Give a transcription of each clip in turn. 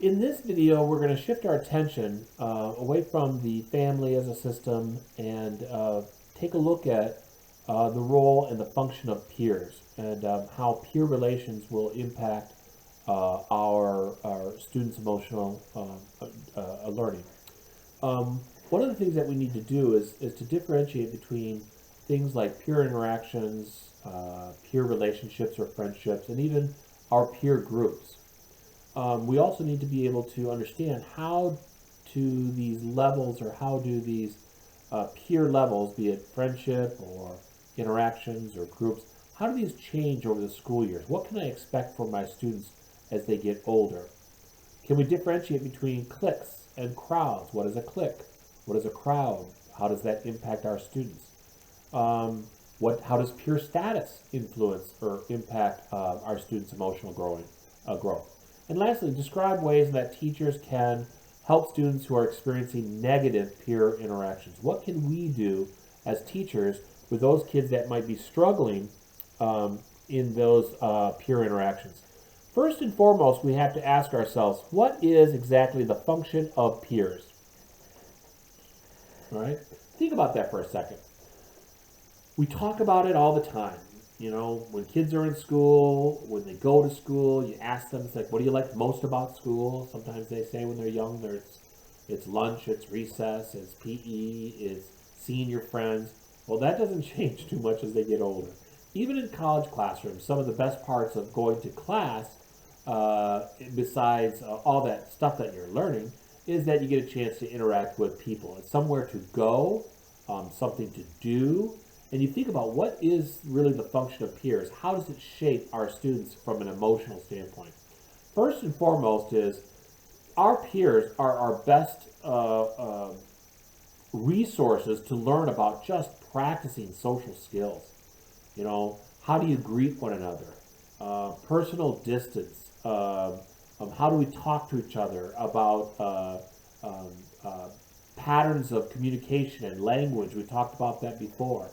In this video, we're going to shift our attention away from the family as a system and take a look at the role and the function of peers and how peer relations will impact our students' emotional learning. One of the things that we need to do is to differentiate between things like peer interactions, peer relationships or friendships, and even our peer groups. We also need to be able to understand how do these levels or how do these peer levels, be it friendship or interactions or groups, how do these change over the school years? What can I expect from my students as they get older? Can we differentiate between cliques and crowds? What is a clique? What is a crowd? How does that impact our students? How does peer status influence or impact our students' emotional growth? And lastly, describe ways that teachers can help students who are experiencing negative peer interactions. What can we do as teachers with those kids that might be struggling in those peer interactions? First and foremost, we have to ask ourselves, what is exactly the function of peers? All right? Think about that for a second. We talk about it all the time. You know, when kids are in school, when they go to school, you ask them, it's like, what do you like most about school? Sometimes they say when they're young, it's lunch, it's recess, it's PE, it's seeing your friends. Well, that doesn't change too much as they get older. Even in college classrooms, some of the best parts of going to class, besides all that stuff that you're learning, is that you get a chance to interact with people. It's somewhere to go, something to do. And you think about what is really the function of peers. How does it shape our students from an emotional standpoint? First and foremost is our peers are our best resources to learn about just practicing social skills. You know, how do you greet one another? Personal distance. How do we talk to each other about patterns of communication and language? We talked about that before.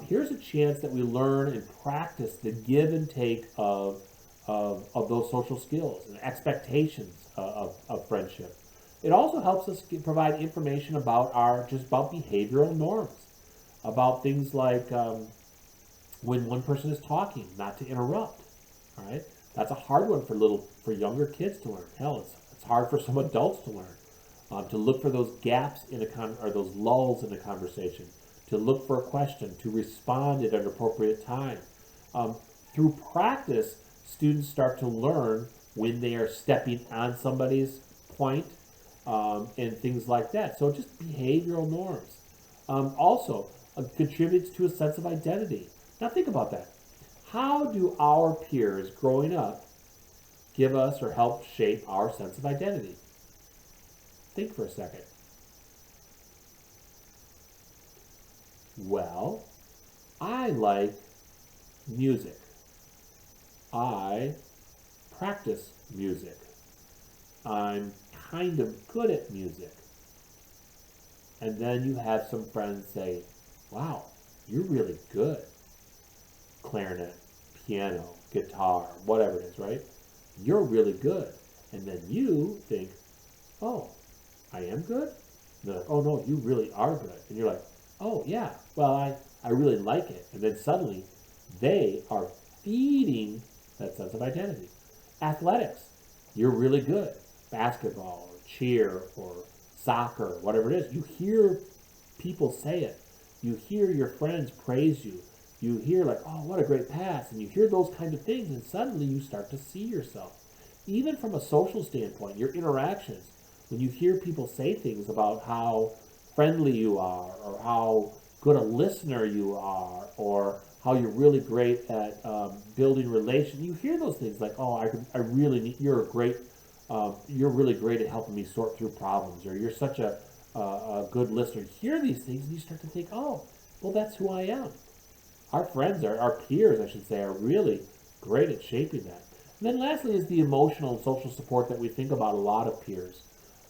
Here's a chance that we learn and practice the give and take of those social skills and expectations of friendship. It also helps us provide information about about behavioral norms, about things like when one person is talking, not to interrupt. All right, that's a hard one for younger kids to learn. Hell, it's hard for some adults to learn. To look for those gaps in or those lulls in a conversation, to look for a question, to respond at an appropriate time. Through practice, students start to learn when they are stepping on somebody's point and things like that. So just behavioral norms. Also, contributes to a sense of identity. Now think about that. How do our peers growing up give us or help shape our sense of identity? Think for a second. Well, I like music. I practice music. I'm kind of good at music. And then you have some friends say, wow, you're really good. Clarinet, piano, guitar, whatever it is, right? You're really good. And then you think, oh, I am good? And they're like, oh no, you really are good. And you're like, oh yeah, well I really like it. And then suddenly they are feeding that sense of identity. Athletics, you're really good. Basketball or cheer or soccer, whatever it is. You hear people say it. You hear your friends praise you. You hear like, oh, what a great pass. And you hear those kind of things and suddenly you start to see yourself. Even from a social standpoint, your interactions, when you hear people say things about how friendly you are or how good a listener you are or how you're really great at building relations, you hear those things like, oh, I really need, you're really great at helping me sort through problems, or you're such a good listener. You hear these things and you start to think, oh, well, that's who I am. Our friends, our peers, I should say, are really great at shaping that. And then lastly is the emotional and social support that we think about a lot of peers,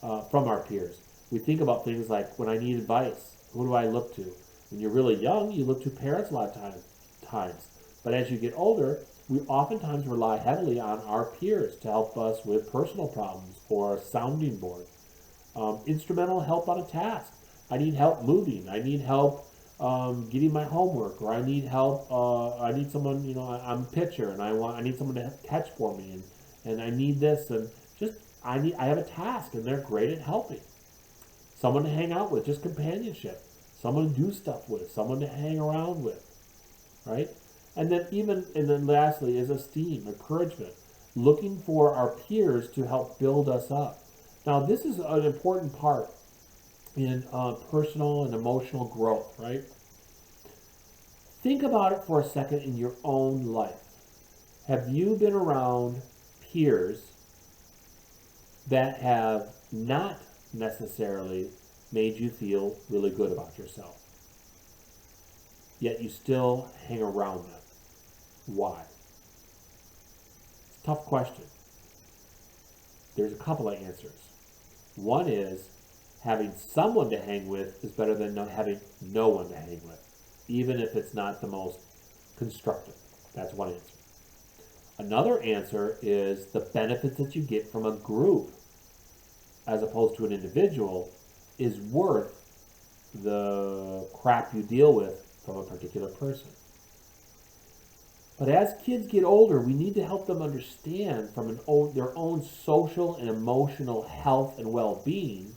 from our peers. We think about things like when I need advice, who do I look to? When you're really young, you look to parents a lot of times. But as you get older, We oftentimes rely heavily on our peers to help us with personal problems or a sounding board. Instrumental help on a task. I need help moving. I need help getting my homework, or I need help. I need someone. I'm a pitcher, and I need someone to catch for me, and I need this, and just I have a task, and they're great at helping. Someone to hang out with, just companionship. Someone to do stuff with. Someone to hang around with, right? And then lastly is esteem, encouragement, looking for our peers to help build us up. Now, this is an important part in personal and emotional growth, right? Think about it for a second in your own life. Have you been around peers that have not necessarily made you feel really good about yourself, yet you still hang around them? Why? It's a tough question. There's a couple of answers. One is having someone to hang with is better than not having no one to hang with, even if it's not the most constructive. That's one answer. Another answer is the benefits that you get from a group as opposed to an individual is worth the crap you deal with from a particular person. But as kids get older, we need to help them understand from their own social and emotional health and well-being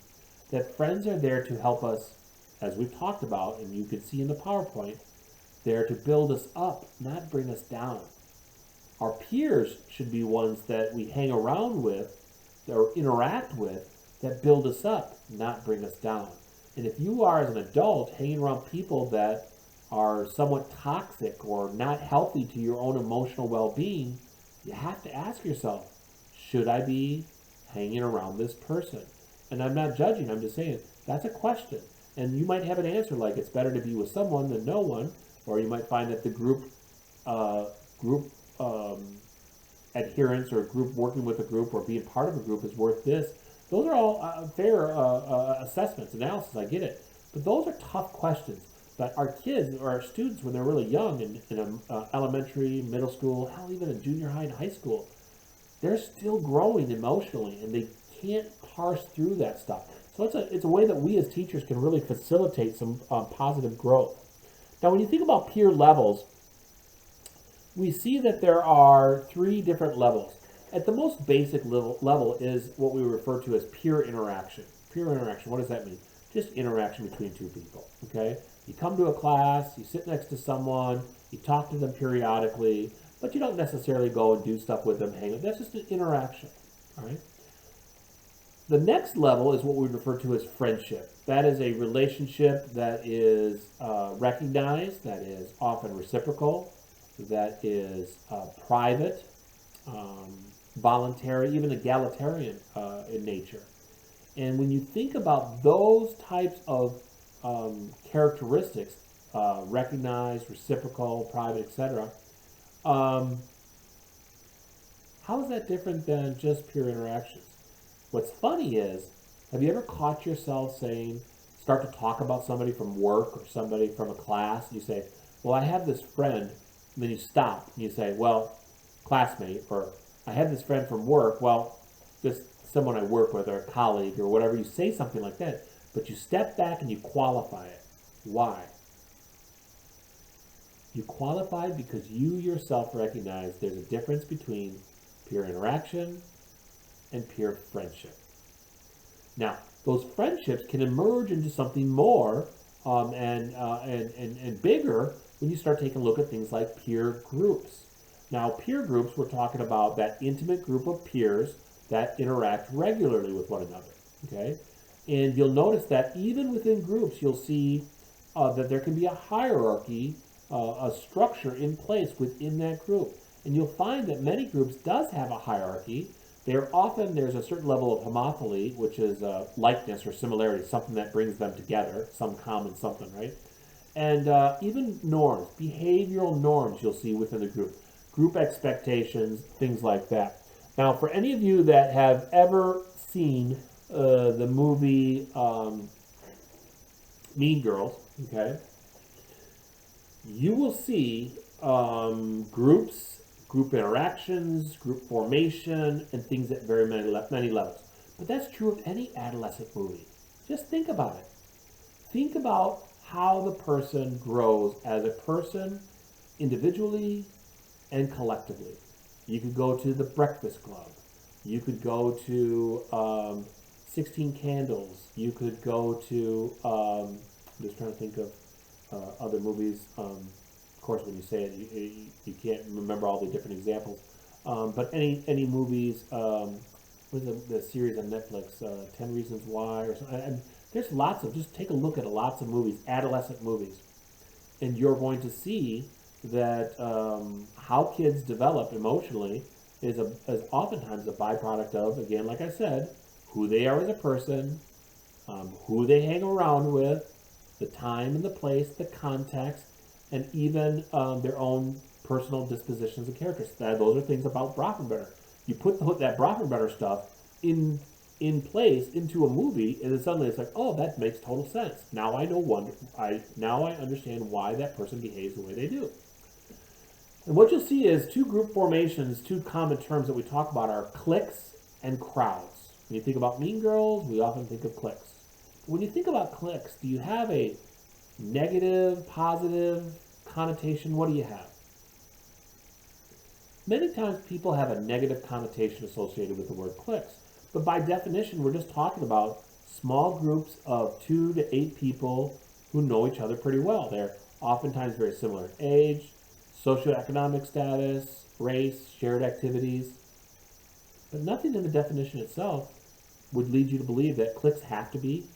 that friends are there to help us, as we've talked about, and you can see in the PowerPoint, there to build us up, not bring us down. Our peers should be ones that we hang around with or interact with that build us up, not bring us down. And if you are, as an adult, hanging around people that are somewhat toxic or not healthy to your own emotional well-being, you have to ask yourself, should I be hanging around this person? And I'm not judging, I'm just saying, that's a question. And you might have an answer like it's better to be with someone than no one, or you might find that the group adherence or group working with a group or being part of a group is worth this. Those are all fair assessments, analysis, I get it. But those are tough questions. But our kids or our students, when they're really young in elementary, middle school, hell, even in junior high and high school, they're still growing emotionally and they can't parse through that stuff. So it's a way that we as teachers can really facilitate some positive growth. Now, when you think about peer levels, we see that there are 3 different levels. At the most basic level is what we refer to as peer interaction. Peer interaction, what does that mean? Just interaction between 2 people, okay? You come to a class, you sit next to someone, you talk to them periodically, but you don't necessarily go and do stuff with them, hang out. That's just an interaction, all right? The next level is what we refer to as friendship. That is a relationship that is recognized, that is often reciprocal, that is private, voluntary, even egalitarian in nature. And when you think about those types of characteristics, recognized, reciprocal, private, etc., how is that different than just pure interactions? What's funny is, have you ever caught yourself start to talk about somebody from work or somebody from a class, and you say, well, I have this friend, and then you stop, and you say, well, classmate, or I have this friend from work, well, just someone I work with, or a colleague, or whatever, you say something like that, but you step back and you qualify it. Why? You qualify because you yourself recognize there's a difference between peer interaction and peer friendship. Now, those friendships can emerge into something more and bigger when you start taking a look at things like peer groups. Now, peer groups, we're talking about that intimate group of peers that interact regularly with one another, okay? And you'll notice that even within groups, you'll see that there can be a hierarchy, a structure in place within that group. And you'll find that many groups does have a hierarchy. There's a certain level of homophily, which is likeness or similarity, something that brings them together, some common something, right? And even norms, behavioral norms you'll see within the group expectations, things like that. Now, for any of you that have ever seen the movie Mean Girls, okay, you will see group interactions, group formation, and things at very many levels. But that's true of any adolescent movie. Just think about it. Think about how the person grows as a person individually and collectively. You could go to the Breakfast Club. You could go to 16 Candles. You could go to, I'm just trying to think of other movies. Of course, when you say it, you can't remember all the different examples. But any movies, with the series on Netflix, 10 Reasons Why, or something. And there's lots of, just take a look at lots of movies, adolescent movies, and you're going to see that how kids develop emotionally is oftentimes a byproduct of, again, like I said, who they are as a person, who they hang around with, the time and the place, the context, and even their own personal dispositions and characters. Those are things about Brockenbetter. You put that Brockenbetter stuff in place into a movie, and then suddenly it's like, oh, that makes total sense. Now I know now I understand why that person behaves the way they do. And what you'll see is two group formations, two common terms that we talk about are cliques and crowds. When you think about Mean Girls, we often think of cliques. When you think about cliques, do you have a negative, positive connotation? What do you have? Many times people have a negative connotation associated with the word cliques. But by definition, we're just talking about small groups of 2 to 8 people who know each other pretty well. They're oftentimes very similar in age, socioeconomic status, race, shared activities. But nothing in the definition itself would lead you to believe that cliques have to be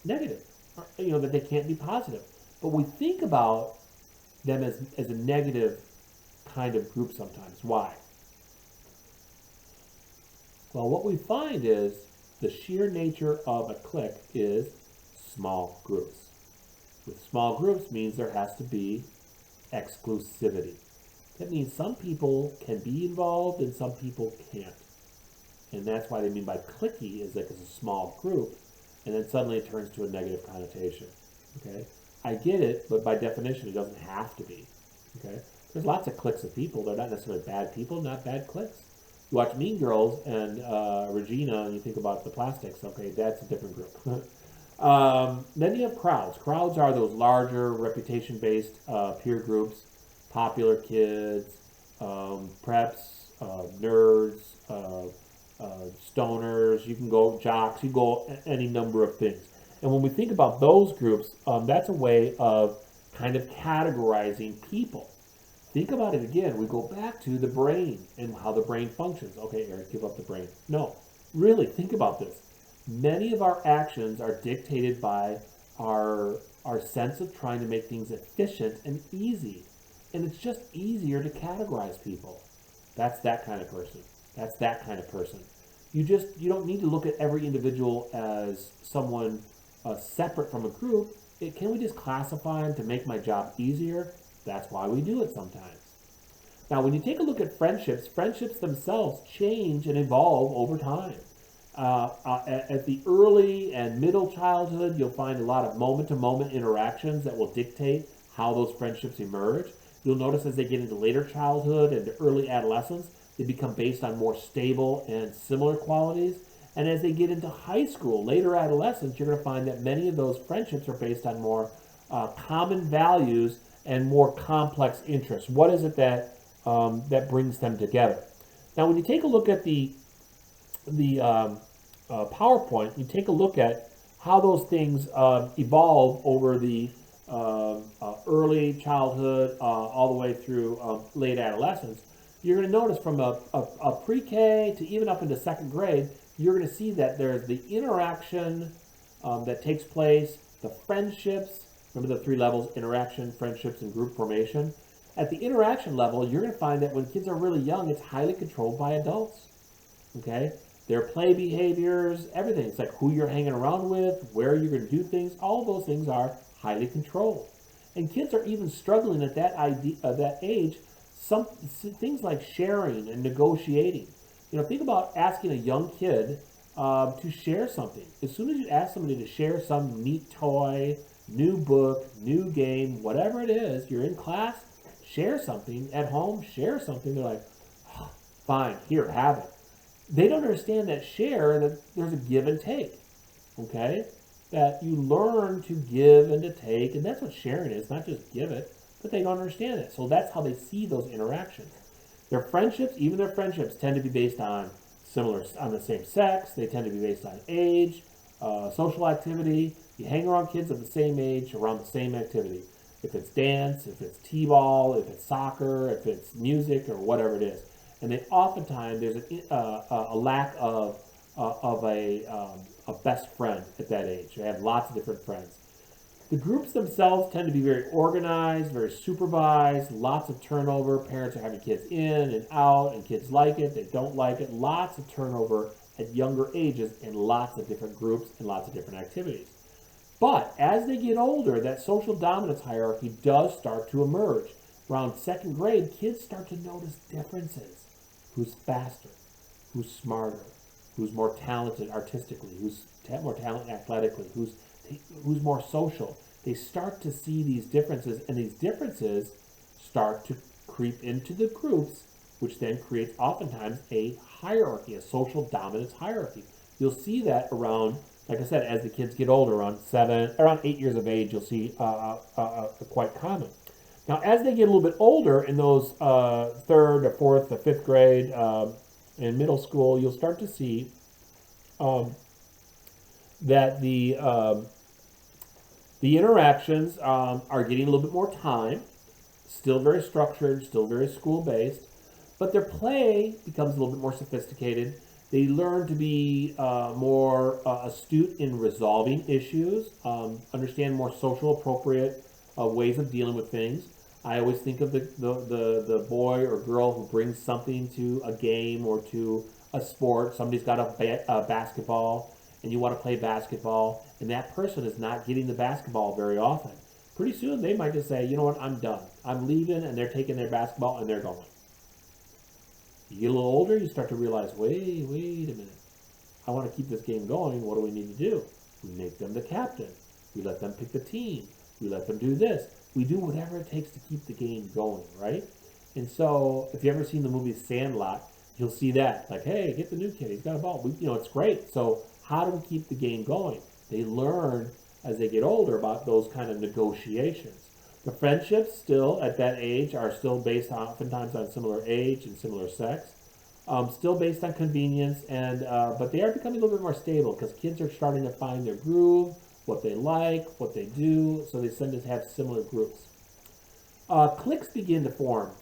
negative, or, that they can't be positive. But we think about them as a negative kind of group sometimes. Why? Well, what we find is the sheer nature of a clique is small groups. With small groups means there has to be exclusivity. That means some people can be involved and some people can't. And that's why they mean by cliquey is like it's a small group, and then suddenly it turns to a negative connotation. Okay? I get it, but by definition it doesn't have to be. Okay? There's lots of cliques of people. They're not necessarily bad people, not bad cliques. You watch Mean Girls and Regina, and you think about the plastics. Okay, that's a different group. Then you have crowds. Crowds are those larger, reputation-based peer groups, popular kids, preps, nerds, stoners. You can go jocks. You can go any number of things. And when we think about those groups, that's a way of kind of categorizing people. Think about it again. We go back to the brain and how the brain functions. Okay, Eric, give up the brain. No, really, think about this. Many of our actions are dictated by our sense of trying to make things efficient and easy. And it's just easier to categorize people. That's that kind of person. That's that kind of person. You don't need to look at every individual as someone separate from a group. Can we just classify them to make my job easier? That's why we do it sometimes. Now, when you take a look at friendships, friendships themselves change and evolve over time. At the early and middle childhood, you'll find a lot of moment-to-moment interactions that will dictate how those friendships emerge. You'll notice as they get into later childhood and early adolescence, they become based on more stable and similar qualities. And as they get into high school, later adolescence, you're going to find that many of those friendships are based on more common values and more complex interests. What is it that that brings them together? Now, when you take a look at the PowerPoint, you take a look at how those things evolve over the early childhood all the way through late adolescence. You're going to notice from a pre-K to even up into second grade, you're going to see that there's the interaction that takes place, the friendships. Remember the 3 levels: interaction, friendships, and group formation. At the interaction level, you're going to find that when kids are really young, it's highly controlled by adults. Okay? Their play behaviors, everything. It's like who you're hanging around with, where you're going to do things. All of those things are highly controlled. And kids are even struggling at that age, some things like sharing and negotiating. Think about asking a young kid to share something. As soon as you ask somebody to share some neat toy, new book, new game, whatever it is, you're in class, share something at home, share something, they're like, oh, fine, here, have it. They don't understand that share, that there's a give and take, okay? That you learn to give and to take, and that's what sharing is, not just give it, but they don't understand it. So that's how they see those interactions. Their friendships, even their friendships, tend to be based on on the same sex. They tend to be based on age, social activity. You hang around kids of the same age around the same activity. If it's dance, if it's t-ball, if it's soccer, if it's music, or whatever it is. And they oftentimes there's a lack of a best friend at that age. They have lots of different friends. The groups themselves tend to be very organized, very supervised, lots of turnover. Parents are having kids in and out, and kids like it, they don't like it. Lots of turnover at younger ages in lots of different groups and lots of different activities. But as they get older, that social dominance hierarchy does start to emerge. Around second grade, kids start to notice differences. Who's faster? Who's smarter? Who's more talented artistically? Who's more talented athletically? Who's more social? They start to see these differences, and these differences start to creep into the groups, which then creates oftentimes a hierarchy, a social dominance hierarchy. You'll see that around, like I said, as the kids get older, around 8 years of age, you'll see quite common. Now, as they get a little bit older in those third or fourth or fifth grade in middle school, you'll start to see that the interactions are getting a little bit more time, still very structured, still very school-based, but their play becomes a little bit more sophisticated. They learn to be more astute in resolving issues, understand more social appropriate ways of dealing with things. I always think of the boy or girl who brings something to a game or to a sport. Somebody's got a basketball, and you want to play basketball, and that person is not getting the basketball very often. Pretty soon they might just say, you know what, I'm done. I'm leaving, and they're taking their basketball and they're going. You get a little older, you start to realize, wait a minute. I want to keep this game going. What do we need to do? We make them the captain. We let them pick the team. We let them do this. We do whatever it takes to keep the game going, right? And so if you've ever seen the movie Sandlot, you'll see that. Like, hey, get the new kid. He's got a ball. It's great. So how do we keep the game going? They learn as they get older about those kind of negotiations. The friendships still at that age are still based oftentimes on similar age and similar sex. Still based on convenience, and but they are becoming a little bit more stable because kids are starting to find their groove, what they like, what they do, so they tend to have similar groups. Cliques begin to form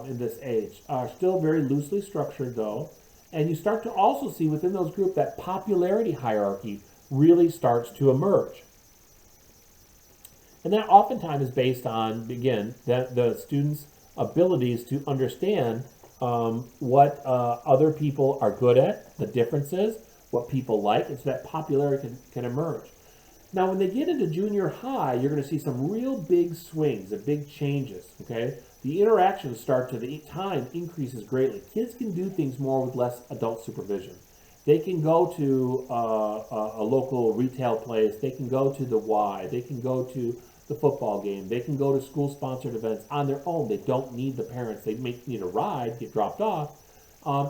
in this age, are still very loosely structured though, and you start to also see within those groups that popularity hierarchy really starts to emerge. And that oftentimes is based on, again, the students' abilities to understand what other people are good at, the differences, what people like, and so that popularity can emerge. Now, when they get into junior high, you're going to see some real big swings and big changes, okay? The interactions start to, the time increases greatly. Kids can do things more with less adult supervision. They can go to a local retail place. They can go to the Y. They can go to the football game. They can go to school-sponsored events on their own. They don't need the parents. They may need a ride, get dropped off.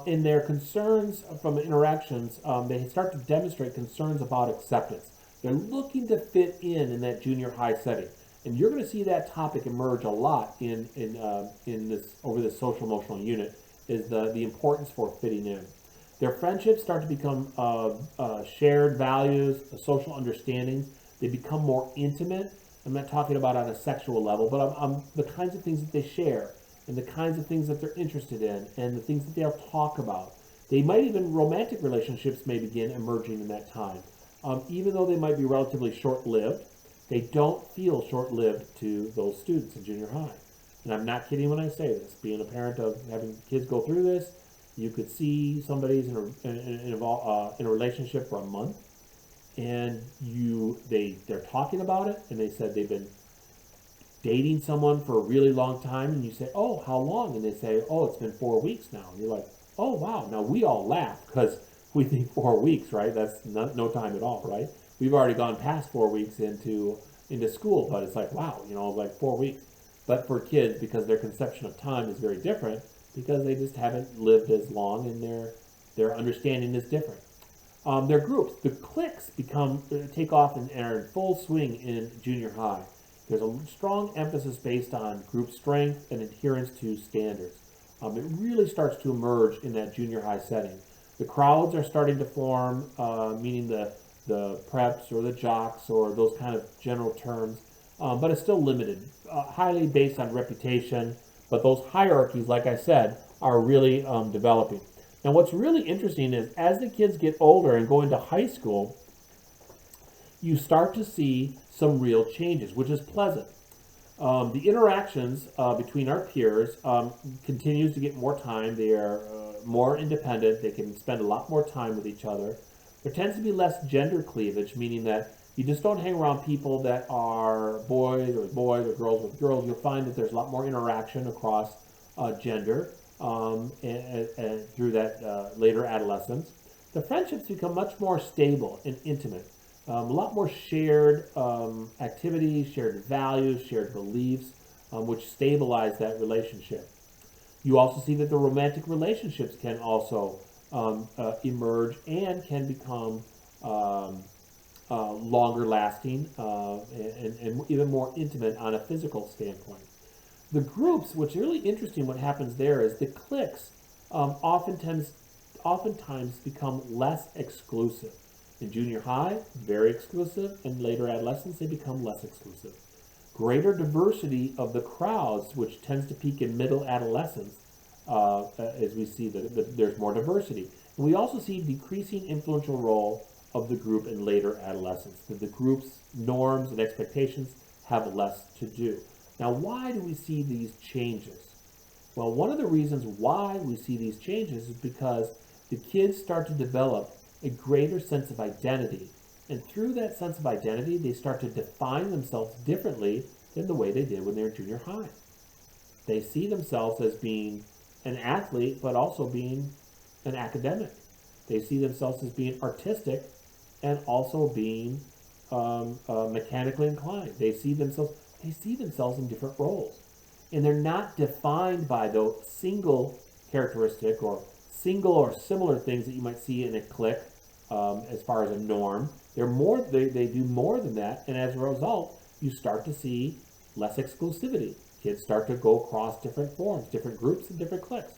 In their concerns from interactions, they start to demonstrate concerns about acceptance. They're looking to fit in that junior high setting. And you're going to see that topic emerge a lot in this over this social emotional unit, is the importance for fitting in. Their friendships start to become shared values, social understandings. They become more intimate. I'm not talking about on a sexual level, but the kinds of things that they share and the kinds of things that they're interested in and the things that they'll talk about. They might even, romantic relationships may begin emerging in that time. Even though they might be relatively short-lived, they don't feel short-lived to those students in junior high. And I'm not kidding when I say this. Being a parent of having kids go through this, you could see somebody's in a relationship for a month, and they're talking about it, and they said they've been dating someone for a really long time, and you say, oh, how long? And they say, oh, it's been 4 weeks now. And you're like, oh, wow. Now we all laugh because we think 4 weeks, right? That's no time at all, right? We've already gone past 4 weeks into school, but it's like, wow, like 4 weeks. But for kids, because their conception of time is very different, because they just haven't lived as long and their understanding is different. Their groups, the cliques take off and are in full swing in junior high. There's a strong emphasis based on group strength and adherence to standards. It really starts to emerge in that junior high setting. The crowds are starting to form, meaning the preps or the jocks or those kind of general terms, but it's still limited, highly based on reputation. But those hierarchies, like I said, are really developing. Now, what's really interesting is as the kids get older and go into high school, you start to see some real changes, which is pleasant. The interactions between our peers continues to get more time. They are more independent. They can spend a lot more time with each other. There tends to be less gender cleavage, meaning that you just don't hang around people that are boys or girls with girls. You'll find that there's a lot more interaction across gender and through that later adolescence. The friendships become much more stable and intimate. A lot more shared activities, shared values, shared beliefs, which stabilize that relationship. You also see that the romantic relationships can also emerge and can become longer lasting and even more intimate on a physical standpoint. The groups, what's really interesting, what happens there is the cliques oftentimes become less exclusive. In junior high, very exclusive, and later adolescence, they become less exclusive. Greater diversity of the crowds, which tends to peak in middle adolescence, as we see that there's more diversity. And we also see decreasing influential role of the group in later adolescence, that the group's norms and expectations have less to do. Now, why do we see these changes? Well, one of the reasons why we see these changes is because the kids start to develop a greater sense of identity. And through that sense of identity, they start to define themselves differently than the way they did when they were junior high. They see themselves as being an athlete, but also being an academic. They see themselves as being artistic and also being mechanically inclined. They see themselves in different roles. And they're not defined by the single characteristic or single or similar things that you might see in a clique as far as a norm. They do more than that, and as a result, you start to see less exclusivity. Kids start to go across different forms, different groups, and different cliques.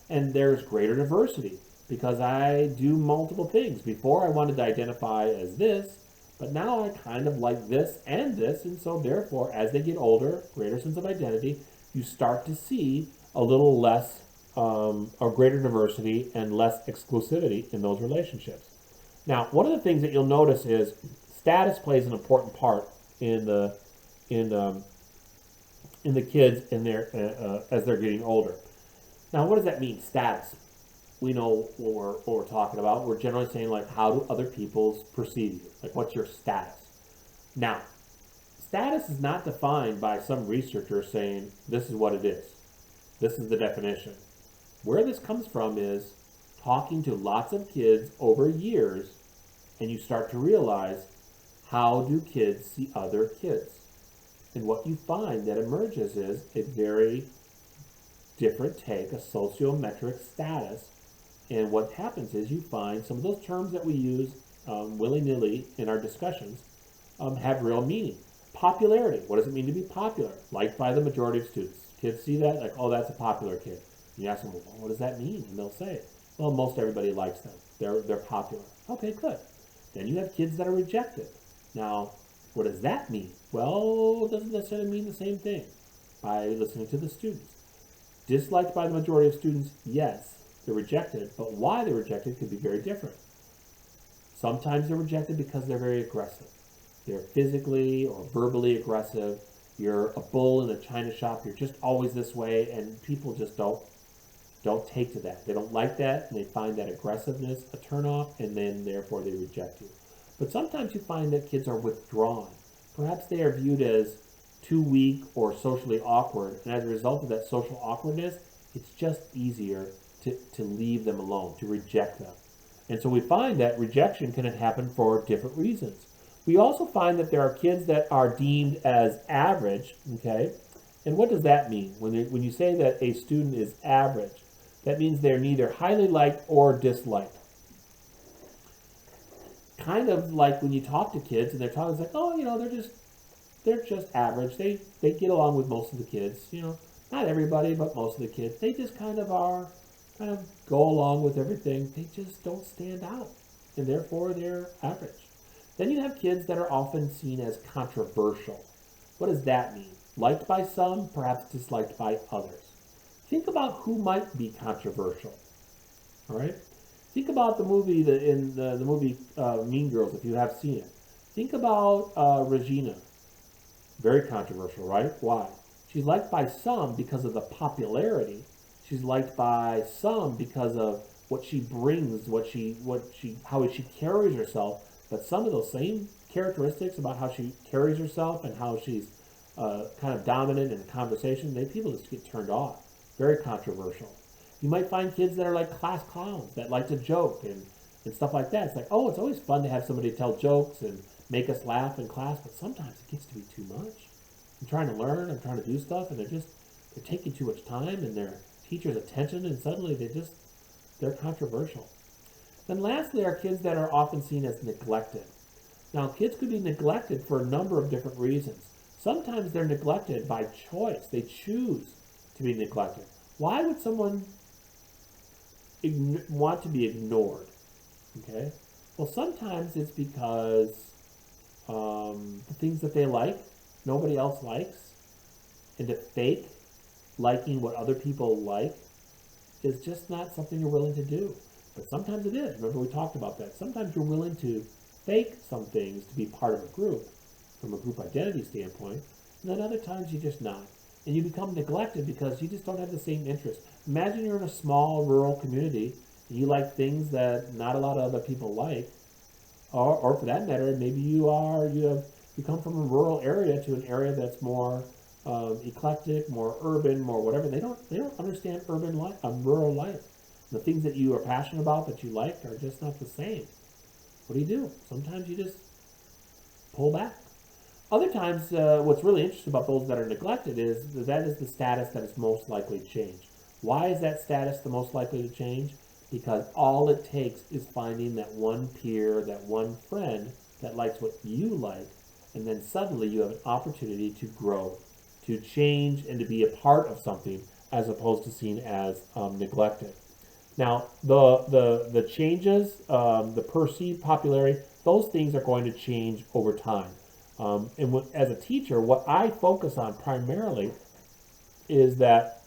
And there's greater diversity because I do multiple things. Before I wanted to identify as this, but now I kind of like this, and so therefore, as they get older, greater sense of identity, you start to see a little less or greater diversity and less exclusivity in those relationships. Now, one of the things that you'll notice is status plays an important part in the kids in their as they're getting older. Now, what does that mean? Status. We know what we're talking about. We're generally saying, like, how do other people perceive you? Like, what's your status? Now, status is not defined by some researcher saying this is what it is. This is the definition. Where this comes from is talking to lots of kids over years, and you start to realize, how do kids see other kids? And what you find that emerges is a very different take, a sociometric status. And what happens is you find some of those terms that we use willy-nilly in our discussions have real meaning. Popularity. What does it mean to be popular? Liked by the majority of students. Kids see that, like, oh, that's a popular kid. And you ask them, well, what does that mean? And they'll say, well, most everybody likes them. They're popular. Okay, good. Then you have kids that are rejected. Now, what does that mean? Well, it doesn't necessarily mean the same thing by listening to the students. Disliked by the majority of students, yes, they're rejected, but why they're rejected could be very different. Sometimes they're rejected because they're very aggressive. They're physically or verbally aggressive. You're a bull in a china shop. You're just always this way, and people just don't take to that. They don't like that, and they find that aggressiveness a turnoff, and then therefore they reject you. But sometimes you find that kids are withdrawn. Perhaps they are viewed as too weak or socially awkward, and as a result of that social awkwardness, it's just easier to leave them alone, to reject them. And so we find that rejection can happen for different reasons. We also find that there are kids that are deemed as average, okay, And what does that mean? When you say that a student is average, that means they're neither highly liked or disliked. Kind of like when you talk to kids and they're talking, it's like, oh, they're just average. They get along with most of the kids. Not everybody, but most of the kids. They just kind of go along with everything. They just don't stand out, and therefore they're average. Then you have kids that are often seen as controversial. What does that mean? Liked by some, perhaps disliked by others. Think about who might be controversial. All right. Think about the movie the movie Mean Girls, if you have seen it. Think about Regina. Very controversial, right? Why? She's liked by some because of the popularity. She's liked by some because of what she brings, how she carries herself. But some of those same characteristics about how she carries herself and how she's kind of dominant in a conversation, people just get turned off. Very controversial. You might find kids that are like class clowns that like to joke and stuff like that. It's like, oh, it's always fun to have somebody tell jokes and make us laugh in class, but sometimes it gets to be too much. I'm trying to learn, I'm trying to do stuff, and they're taking too much time and their teacher's attention, and suddenly they're controversial. Then lastly are kids that are often seen as neglected. Now, kids could be neglected for a number of different reasons. Sometimes they're neglected by choice. They choose to be neglected. Why would someone want to be ignored? Okay. Well, sometimes it's because the things that they like, nobody else likes, and to fake liking what other people like is just not something you're willing to do. But sometimes it is. Remember, we talked about that. Sometimes you're willing to fake some things to be part of a group from a group identity standpoint, and then other times you're just not. And you become neglected because you just don't have the same interest. Imagine you're in a small rural community and you like things that not a lot of other people like, or for that matter, maybe you come from a rural area to an area that's more eclectic, more urban, more whatever. They don't understand urban life, rural life. The things that you are passionate about that you like are just not the same. What do? Sometimes you just pull back. Other times, what's really interesting about those that are neglected is that is the status that is most likely to change. Why is that status the most likely to change? Because all it takes is finding that one peer, that one friend that likes what you like, and then suddenly you have an opportunity to grow, to change, and to be a part of something as opposed to seen as neglected. Now, the changes, the perceived popularity, those things are going to change over time. As a teacher, what I focus on primarily is that,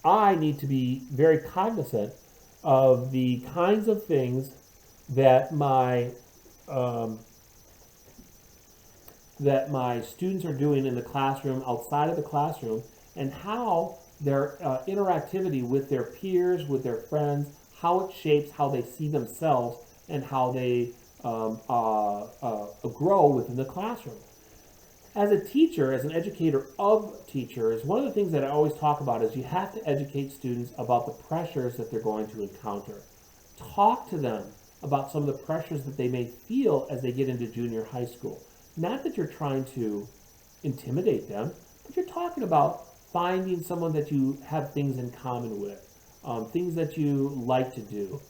I need to be very cognizant of the kinds of things that my students are doing in the classroom, outside of the classroom, and how their interactivity with their peers, with their friends, how it shapes how they see themselves and how they grow within the classroom. As a teacher, as an educator of teachers, one of the things that I always talk about is you have to educate students about the pressures that they're going to encounter. Talk to them about some of the pressures that they may feel as they get into junior high school. Not that you're trying to intimidate them, but you're talking about finding someone that you have things in common with, things that you like to do.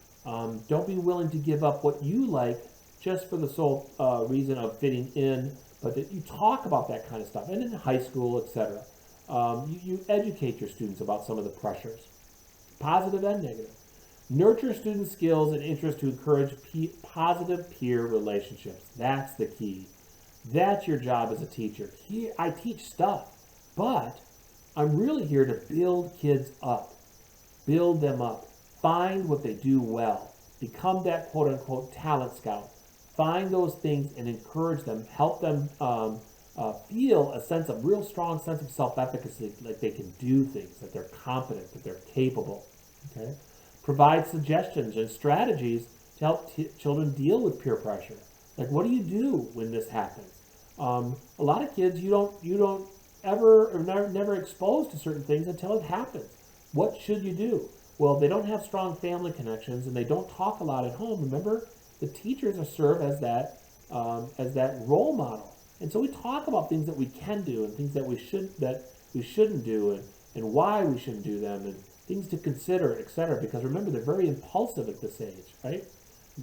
Don't be willing to give up what you like just for the sole reason of fitting in, but that you talk about that kind of stuff. And in high school, etc., you educate your students about some of the pressures, positive and negative. Nurture student skills and interests to encourage positive peer relationships. That's the key. That's your job as a teacher. Here, I teach stuff, but I'm really here to build kids up, build them up, find what they do well, become that quote-unquote talent scout. Find those things and encourage them, help them feel a real strong sense of self-efficacy, like they can do things, that they're competent, that they're capable. Okay? Provide suggestions and strategies to help children deal with peer pressure. Like, what do you do when this happens? A lot of kids, you don't ever or never exposed to certain things until it happens. What should you do? Well, they don't have strong family connections and they don't talk a lot at home. Remember, the teachers are served as that role model. And so we talk about things that we can do and things that we shouldn't do, and why we shouldn't do them, and things to consider, etc. Because remember, they're very impulsive at this age, right?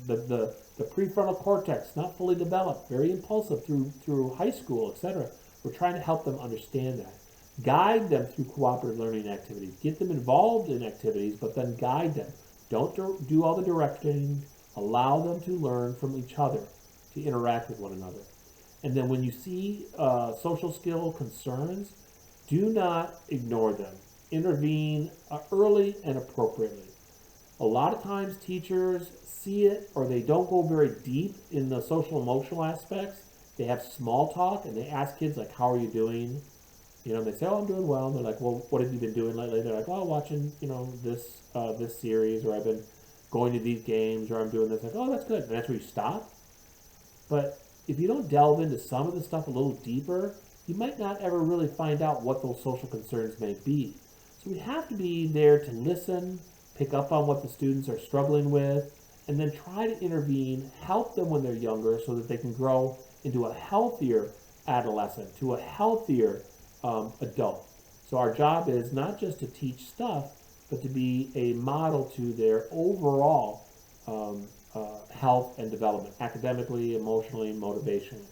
The prefrontal cortex not fully developed, very impulsive through high school, etc. We're trying to help them understand that. Guide them through cooperative learning activities. Get them involved in activities, but then guide them. Don't do all the directing. Allow them to learn from each other, to interact with one another. And then when you see social skill concerns, do not ignore them. Intervene early and appropriately. A lot of times teachers see it, or they don't go very deep in the social emotional aspects. They have small talk and they ask kids like, how are you doing? And they say, oh, I'm doing well. And they're like, well, what have you been doing lately? They're like, oh, watching, this series, or I've been going to these games, or I'm doing this. Like, oh, that's good. And that's where you stop. But if you don't delve into some of the stuff a little deeper, you might not ever really find out what those social concerns may be. So we have to be there to listen, pick up on what the students are struggling with, and then try to intervene, help them when they're younger so that they can grow into a healthier adolescent, to a healthier adult. So our job is not just to teach stuff, but to be a model to their overall health and development, academically, emotionally, motivationally.